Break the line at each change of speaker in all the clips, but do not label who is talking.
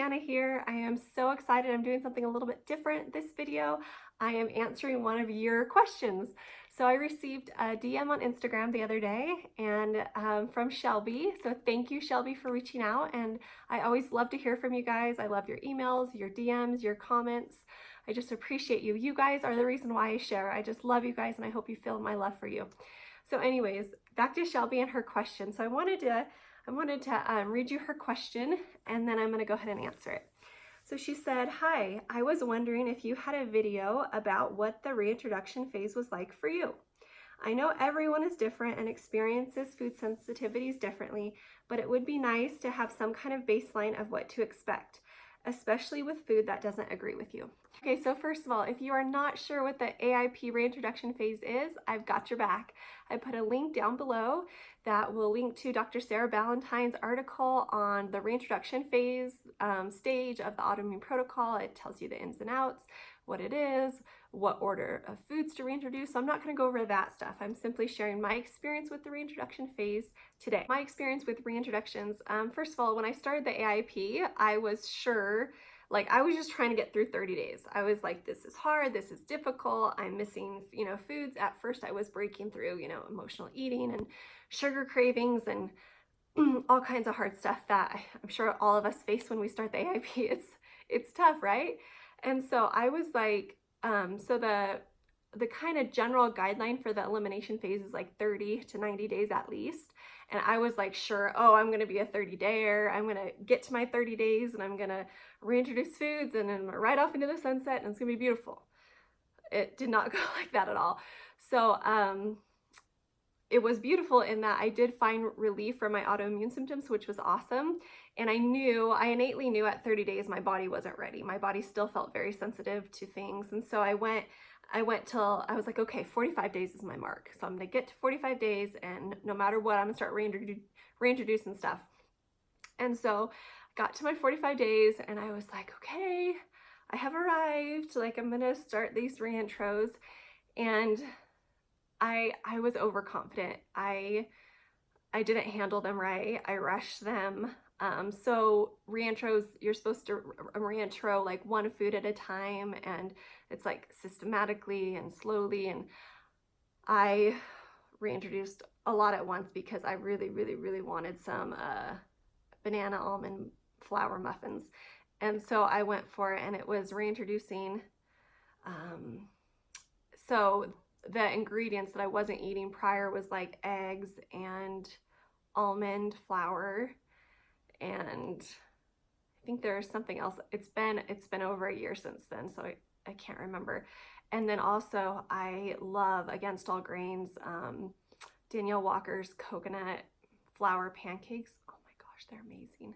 Shanna here. I am so excited. I'm doing something a little bit different this video. I am answering one of your questions. So I received a DM on Instagram the other day and from Shelby. So thank you, Shelby, for reaching out. And I always love to hear from you guys. I love your emails, your DMs, your comments. I just appreciate you. You guys are the reason why I share. I just love you guys and I hope you feel my love for you. So anyways, back to Shelby and her question. So I wanted to read you her question and then I'm going to go ahead and answer it. So she said, "Hi, I was wondering if you had a video about what the reintroduction phase was like for you. I know everyone is different and experiences food sensitivities differently, but it would be nice to have some kind of baseline of what to expect, especially with food that doesn't agree with you." Okay, so first of all, if you are not sure what the AIP reintroduction phase is, I've got your back. I put a link down below that will link to Dr. Sarah Ballantyne's article on the reintroduction phase stage of the autoimmune protocol. It tells you the ins and outs, what it is, what order of foods to reintroduce. So I'm not going to go over that stuff. I'm simply sharing my experience with the reintroduction phase today. My experience with reintroductions, first of all, when I started the AIP, I was sure, like I was just trying to get through 30 days. I was like, this is hard, this is difficult, I'm missing, foods. At first I was breaking through, emotional eating and sugar cravings and all kinds of hard stuff that I'm sure all of us face when we start the AIP. It's tough, right? And so I was like, so the kind of general guideline for the elimination phase is like 30 to 90 days at least. And I was like, sure, oh, I'm going to be a 30-dayer. I'm going to get to my 30 days and I'm going to reintroduce foods and then right off into the sunset and it's going to be beautiful. It did not go like that at all. So it was beautiful in that I did find relief from my autoimmune symptoms, which was awesome. And I innately knew at 30 days my body wasn't ready. My body still felt very sensitive to things. And so I went till I was like, okay, 45 days is my mark. So I'm gonna get to 45 days and no matter what, I'm gonna start reintroducing stuff. And so I got to my 45 days and I was like, okay, I have arrived. Like I'm gonna start these reintros. And I was overconfident. I didn't handle them right. I rushed them. So reintros, you're supposed to reintro like one food at a time and it's like systematically and slowly. And I reintroduced a lot at once because I really, really, really wanted some banana almond flour muffins. And so I went for it and it was reintroducing. So the ingredients that I wasn't eating prior was like eggs and almond flour. And I think there's something else. It's been over a year since then, so I can't remember. And then also I love Against All Grains, Danielle Walker's coconut flour pancakes. Oh my gosh, they're amazing.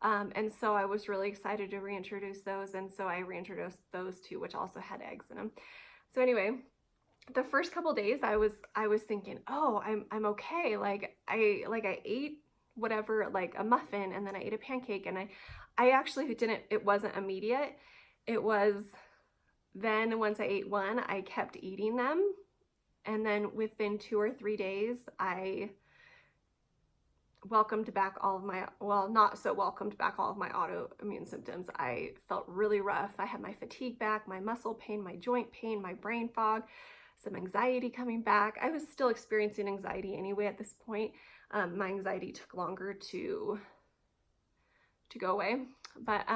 And so I was really excited to reintroduce those. And so I reintroduced those two, which also had eggs in them. So anyway, the first couple days I was thinking, oh, I'm okay. Like I ate whatever, like a muffin, and then I ate a pancake, and I actually it wasn't immediate. It was then once I ate one, I kept eating them. And then within 2 or 3 days, I welcomed back all of my, well, not so welcomed back all of my autoimmune symptoms. I felt really rough. I had my fatigue back, my muscle pain, my joint pain, my brain fog, some anxiety coming back. I was still experiencing anxiety anyway at this point. My anxiety took longer to go away. But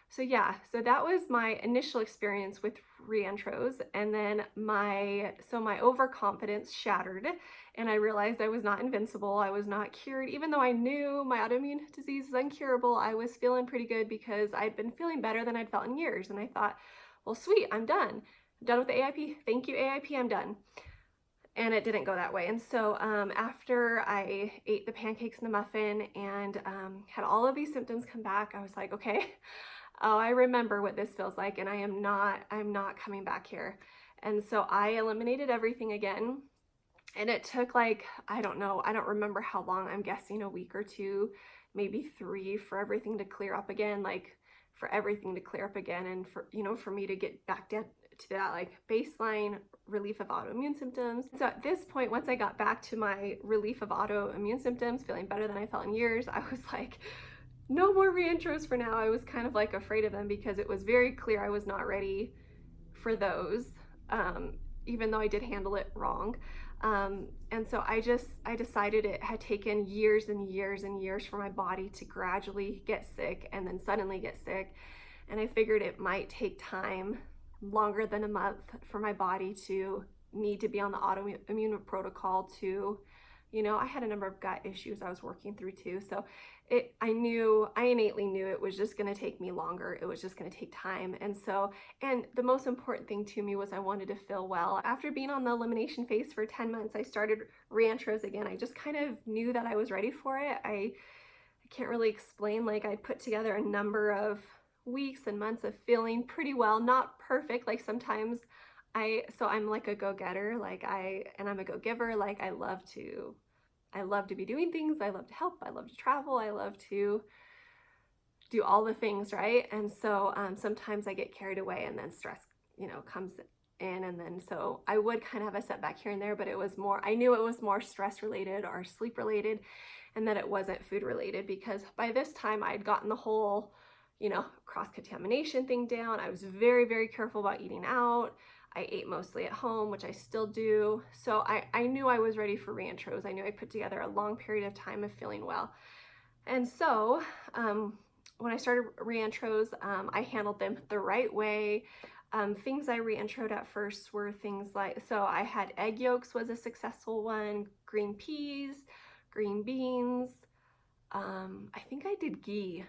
so yeah, so that was my initial experience with reintros. And then my overconfidence shattered and I realized I was not invincible. I was not cured. Even though I knew my autoimmune disease is uncurable, I was feeling pretty good because I'd been feeling better than I'd felt in years. And I thought, well, sweet, I'm done. I'm done with the AIP. Thank you, AIP, I'm done. And it didn't go that way. And so after I ate the pancakes and the muffin and had all of these symptoms come back, I was like, okay, oh, I remember what this feels like and I'm not coming back here. And so I eliminated everything again. And it took like, I don't know, I don't remember how long, I'm guessing a week or two, maybe 3 for everything to clear up again, like for everything to clear up again and for me to get back down to that like baseline relief of autoimmune symptoms. So at this point, once I got back to my relief of autoimmune symptoms, feeling better than I felt in years, I was like, no more reintros for now. I was kind of like afraid of them because it was very clear I was not ready for those, even though I did handle it wrong. And so I decided it had taken years and years and years for my body to gradually get sick and then suddenly get sick. And I figured it might take time, longer than a month, for my body to need to be on the autoimmune protocol to, I had a number of gut issues I was working through too. So I innately knew it was just going to take me longer. It was just going to take time. And the most important thing to me was I wanted to feel well. After being on the elimination phase for 10 months, I started reintros again. I just kind of knew that I was ready for it. I can't really explain, like I put together a number of weeks and months of feeling pretty well, not perfect. Like sometimes I'm like a go-getter, and I'm a go-giver. Like I love to be doing things. I love to help. I love to travel. I love to do all the things, right? And so sometimes I get carried away and then stress, comes in. And then so I would kind of have a setback here and there, but I knew it was more stress related or sleep related, and that it wasn't food related, because by this time I'd gotten the whole, cross-contamination thing down. I was very, very careful about eating out. I ate mostly at home, which I still do. So I knew I was ready for reintros. I knew I put together a long period of time of feeling well. And so when I started reintros, I handled them the right way. Things I reintroed at first were things like, so I had egg yolks was a successful one, green peas, green beans. I think I did ghee.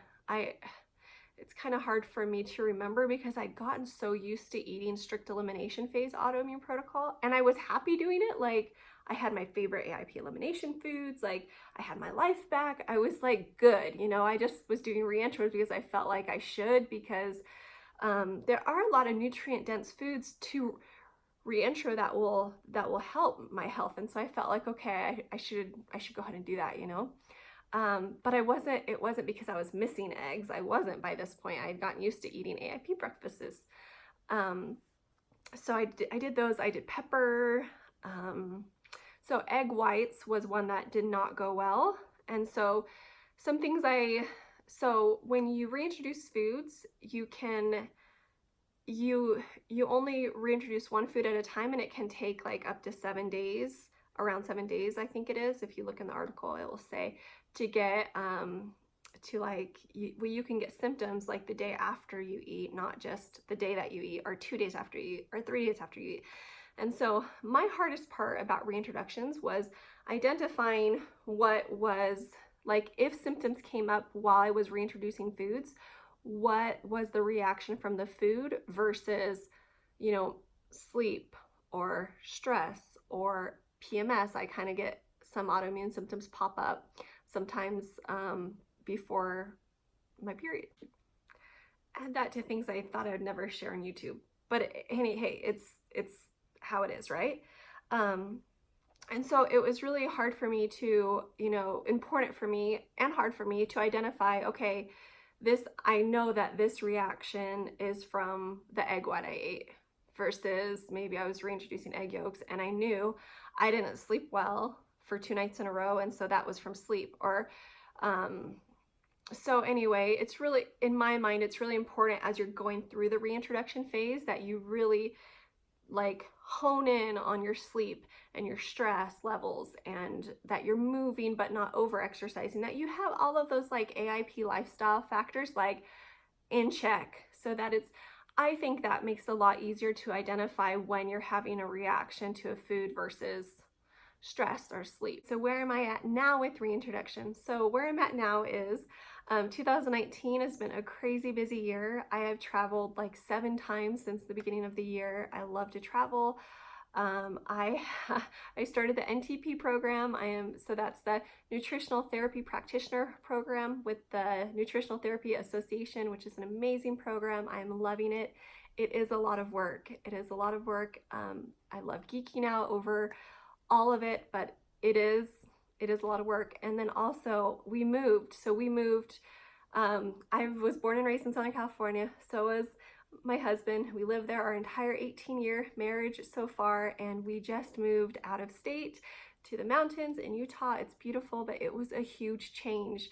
It's kind of hard for me to remember because I'd gotten so used to eating strict elimination phase autoimmune protocol, and I was happy doing it. Like I had my favorite AIP elimination foods, like I had my life back. I was like good, I just was doing reintros because I felt like I should, because there are a lot of nutrient dense foods to reintro that will help my health. And so I felt like, okay, I should go ahead and do that, but it wasn't because I was missing eggs. I wasn't by this point. I had gotten used to eating AIP breakfasts. So I did those. I did pepper. So egg whites was one that did not go well. And so some things so when you reintroduce foods, you only reintroduce one food at a time, and it can take like up to 7 days, around 7 days, I think it is. If you look in the article, it will say to get you can get symptoms like the day after you eat, not just the day that you eat, or 2 days after you eat, or 3 days after you eat. And so my hardest part about reintroductions was identifying what was, like, if symptoms came up while I was reintroducing foods, what was the reaction from the food versus, sleep or stress or PMS. I kind of get some autoimmune symptoms pop up sometimes before my period. Add that to things I thought I would never share on YouTube. But hey, it's how it is, right? And so it was really hard for me to, important for me and hard for me to identify, okay, I know that this reaction is from the egg white I ate, versus maybe I was reintroducing egg yolks and I knew I didn't sleep well for 2 nights in a row, and so that was from sleep. Or so anyway, it's really, in my mind, it's really important as you're going through the reintroduction phase that you really hone in on your sleep and your stress levels, and that you're moving but not over exercising, that you have all of those AIP lifestyle factors in check, so that I think that makes it a lot easier to identify when you're having a reaction to a food versus stress or sleep. So where am I at now with reintroduction? So where I'm at now is 2019 has been a crazy busy year. I have traveled 7 times since the beginning of the year. I love to travel. I started the NTP program. So that's the Nutritional Therapy Practitioner program with the Nutritional Therapy Association, which is an amazing program. I am loving it. It is a lot of work. It is a lot of work. I love geeking out over all of it, but it is a lot of work. And then also we moved. I was born and raised in Southern California. So was my husband. We lived there our entire 18-year marriage so far, and we just moved out of state to the mountains in Utah. It's beautiful, but it was a huge change.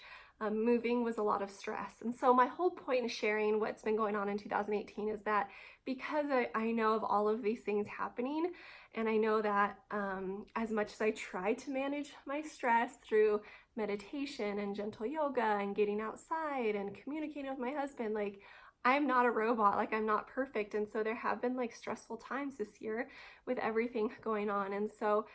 moving was a lot of stress. And so my whole point in sharing what's been going on in 2018 is that because I know of all of these things happening, and I know that as much as I try to manage my stress through meditation and gentle yoga and getting outside and communicating with my husband, like I'm not a robot, like I'm not perfect. And so there have been like stressful times this year with everything going on. And so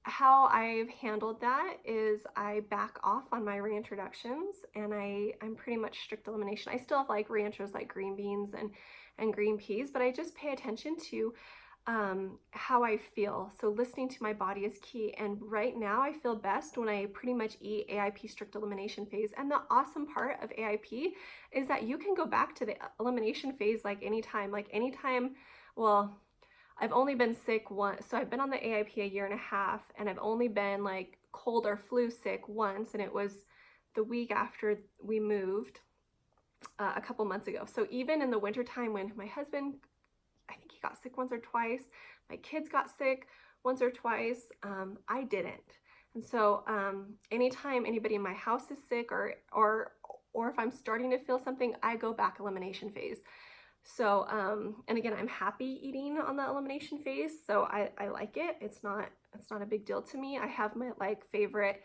how I've handled that is I back off on my reintroductions, and I'm pretty much strict elimination. I still have like reintros like green beans and green peas, but I just pay attention to how I feel. So listening to my body is key. And right now I feel best when I pretty much eat AIP strict elimination phase. And the awesome part of AIP is that you can go back to the elimination phase like anytime, well, I've only been sick once. So I've been on the AIP a year and a half, and I've only been like cold or flu sick once, and it was the week after we moved a couple months ago. So even in the wintertime when my husband, I think he got sick once or twice, my kids got sick once or twice, I didn't. And so anytime anybody in my house is sick or if I'm starting to feel something, I go back elimination phase. So, and again, I'm happy eating on the elimination phase, so I like it. It's not a big deal to me. I have my like favorite,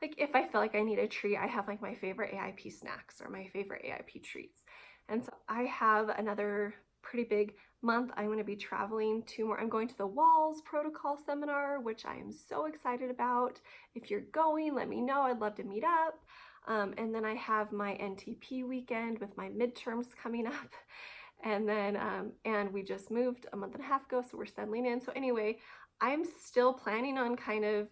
like if I feel like I need a treat, I have like my favorite AIP snacks or my favorite AIP treats. And so I have another pretty big month. I'm going to be traveling to more. I'm going to the Walls Protocol Seminar, which I am so excited about. If you're going, let me know. I'd love to meet up. And then I have my NTP weekend with my midterms coming up. And then, and we just moved a month and a half ago, so we're settling in. So anyway, I'm still planning on kind of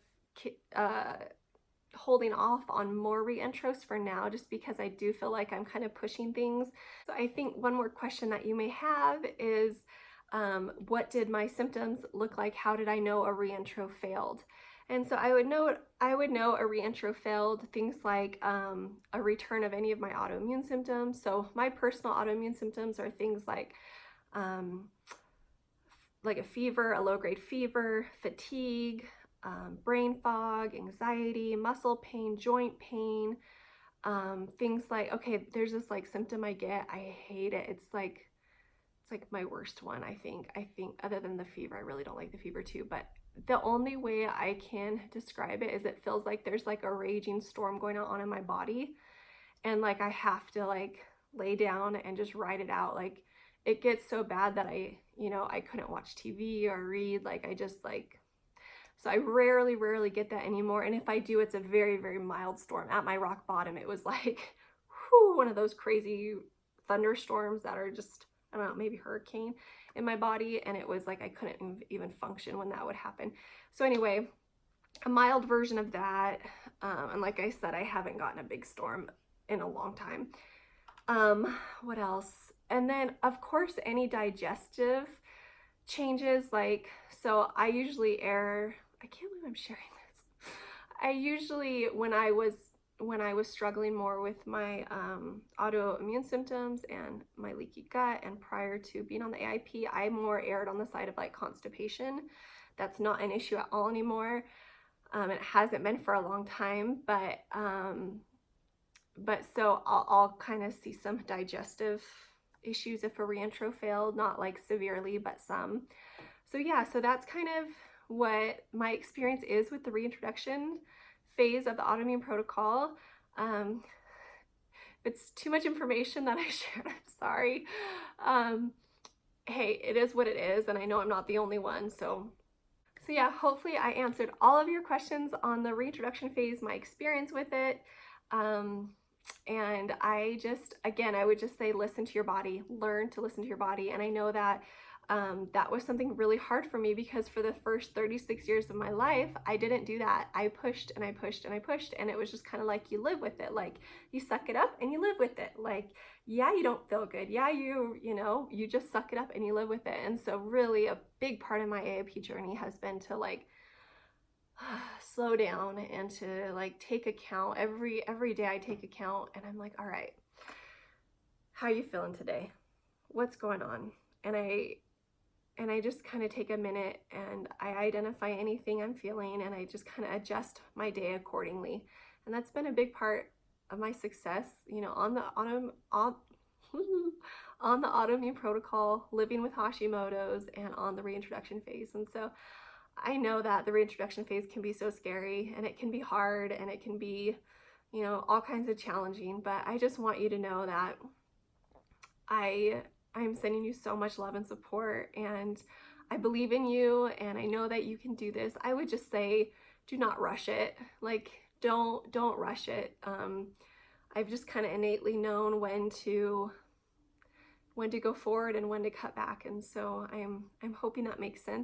holding off on more reintros for now, just because I do feel like I'm kind of pushing things. So I think one more question that you may have is, what did my symptoms look like? How did I know a reintro failed? And so I would know a reintro failed things like a return of any of my autoimmune symptoms. So my personal autoimmune symptoms are things like a fever, a low-grade fever, fatigue, brain fog, anxiety, muscle pain, joint pain, things like, okay, there's this like symptom I get, I hate it. It's like my worst one, I think other than the fever. I really don't like the fever too, but the only way I can describe it is it feels like there's like a raging storm going on in my body, and like I have to like lay down and just ride it out. Like it gets so bad that I couldn't watch TV or read. Like I just like, so I rarely get that anymore. And if I do, it's a very, very mild storm. At my rock bottom, it was like, whew, one of those crazy thunderstorms that are just, I don't know, maybe hurricane in my body. And it was like I couldn't even function when that would happen. So anyway, a mild version of that. And like I said, I haven't gotten a big storm in a long time. What else? And then of course, any digestive changes, like, so I usually I can't believe I'm sharing this. I usually, when I was struggling more with my autoimmune symptoms and my leaky gut, and prior to being on the AIP, I more erred on the side of like constipation. That's not an issue at all anymore. It hasn't been for a long time, but so I'll kind of see some digestive issues if a reintro failed, not like severely, but some. So yeah, so that's kind of what my experience is with the reintroduction phase of the autoimmune protocol. If it's too much information that I shared, I'm sorry. Hey, it is what it is, and I know I'm not the only one. So yeah, hopefully I answered all of your questions on the reintroduction phase, my experience with it. And I would just say, listen to your body, learn to listen to your body. And I know that that was something really hard for me, because for the first 36 years of my life, I didn't do that. I pushed and I pushed and I pushed, and it was just kind of like you live with it. Like you suck it up and you live with it. Like, yeah, you don't feel good. Yeah, you just suck it up and you live with it. And so really a big part of my AIP journey has been to like slow down and to like take account. Every day I take account, and I'm like, all right, how are you feeling today? What's going on? And I just kind of take a minute and I identify anything I'm feeling, and I just kind of adjust my day accordingly. And that's been a big part of my success, you know, on the on the autoimmune protocol, living with Hashimoto's, and on the reintroduction phase. And so I know that the reintroduction phase can be so scary, and it can be hard, and it can be, you know, all kinds of challenging, but I just want you to know that I'm sending you so much love and support, and I believe in you, and I know that you can do this. I would just say, do not rush it. Like, don't rush it. I've just kind of innately known when to go forward and when to cut back, and so I'm hoping that makes sense.